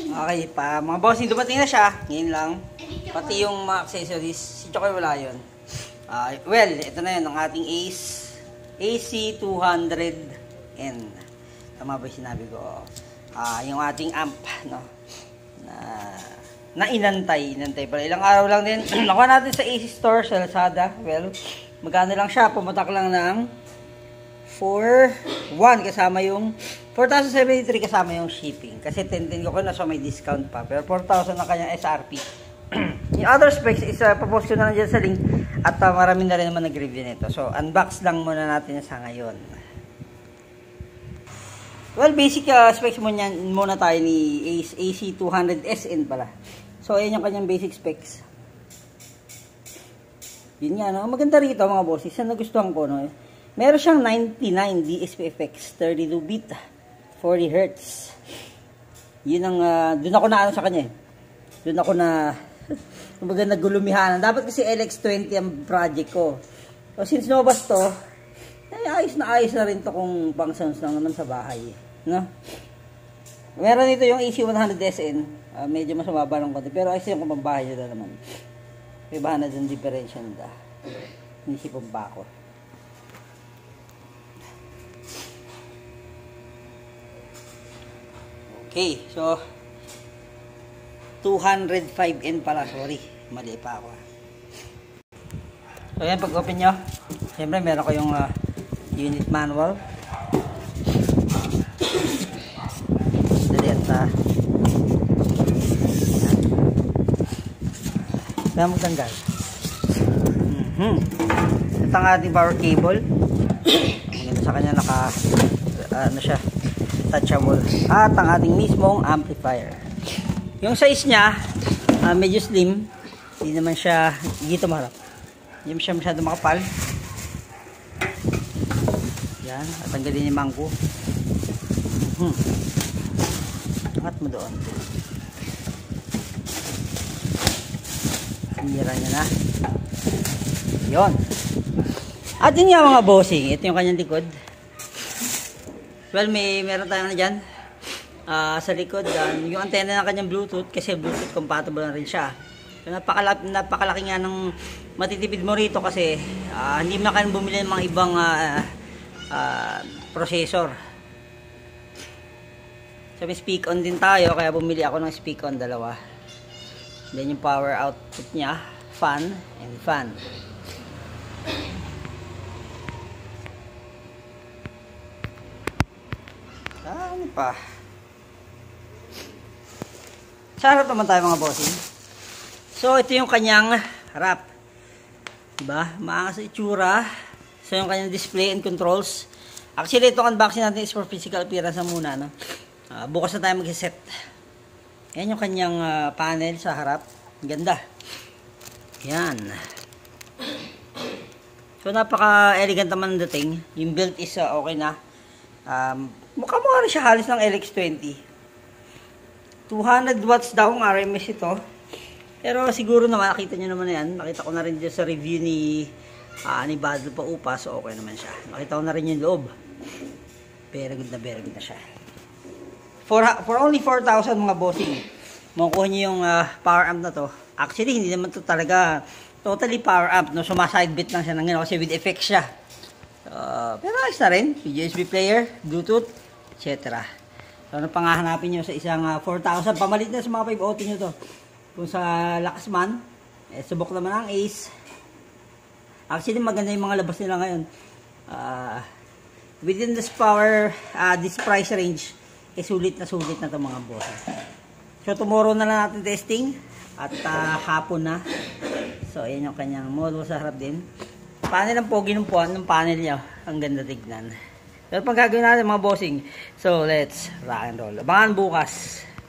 Okay, pa mga bossing, dumating na siya. Ngayon lang. Pati yung mga accessories. Si Chokoy wala yun. Well, ito na yun. Ang ating AC200N. Tama ba yung sinabi ko? Yung ating amp, no? Na inantay pala. Ilang araw lang din. Nakuha natin sa AC Store, sa Lazada. Well, magkano lang siya? Pumatak lang ng 4,100 kasama yung 4,073 kasama yung shipping. Kasi 10,10 ko na, so may discount pa. Pero 4,000 na kanyang SRP. Yung other specs is papost ko na lang dyan sa link. At marami na rin naman nag-review nito. So, unbox lang muna natin sa ngayon. Well, basic specs muna tayo ni AC200SN pala. So, ayan yung kanyang basic specs. Yun nga, no? Maganda rito mga bosses. Saan nagustuhan ko, no? Meron siyang 99 DSP-FX, 32-bit, 40 Hz. Yun ang, dun ako na ano sa kanya eh. Dun ako na, kumbaga nagulumihanan. Dapat kasi LX20 ang project ko. So, since nobas to, ayos na rin to kung pang sounds lang naman sa bahay. No? Meron dito yung AC100SN. Medyo mas mababa ng konti. Pero ayos yung kung pang bahay nyo na naman. May bahan na dyan differential na. Nisipong ba ako. Okay, so 205N pala, sorry. Mali pa ako. So yan, pag open nyo, siyempre meron ko yung unit manual. Dali at kaya magtanggal. Ito ang ating power cable. Maganda sa kanya, ano siya, touchable. At ang ating mismong amplifier. Yung size niya, medyo slim. Hindi naman siya dito maharap. Hindi siya masyado makapal. Yan. At tanggalin yung mangko. Angat mo doon. Sinira niya na. Yun. At yun nga mga bossing. Ito yung kanyang likod. Well, meron tayo na dyan. Sa likod, yung antenna ng kanyang Bluetooth, kasi Bluetooth compatible na rin siya. So, napakalaki nga ng matitipid mo rito kasi hindi mo na kayang bumili ng mga ibang processor. So, may speak on din tayo, kaya bumili ako ng speak on dalawa. Then yung power output niya, fan and fan. Ano pa? Sa harap naman tayo mga bossing. So, ito yung kanyang harap. Diba? Maangas sa itsura. So, yung kanyang display and controls. Actually, itong unboxing natin is for physical appearance muna. No? Bukas na tayo mag-set. Yan yung kanyang panel sa harap. Ganda. Yan. So, napaka-elegant naman ang dating. Yung build is okay na. Mukha rin siya halos ng LX20. 200 watts daw ang RMS ito. Pero siguro naman, nakita nyo naman yan. Nakita ko na rin dyan sa review ni Badl Paupa. So, okay naman siya. Nakita ko na rin yung loob. Very good na siya. For only 4,000 mga bossing, makukuha nyo yung power amp na to. Actually, hindi naman to talaga totally power amp. No? Sumasidebit lang siya ng gano'n kasi with effects siya. Pero ayos na rin. USB player, Bluetooth, etc. So, ano pang hahanapin nyo sa isang 4,000? Pamalit na sa mga 5OT nyo to. Kung sa lakas man, subok naman ang Ace. Actually, maganda yung mga labas nila ngayon. Within this power, this price range, sulit na to mga boss. So, tomorrow na lang natin testing. At hapon na. So, ayan yung kanyang model sa harap din. Panel ang pogi ng panel niya. Ang ganda tignan. Pero pang gagawin natin mga bossing. So, let's rock and roll. Abangan bukas.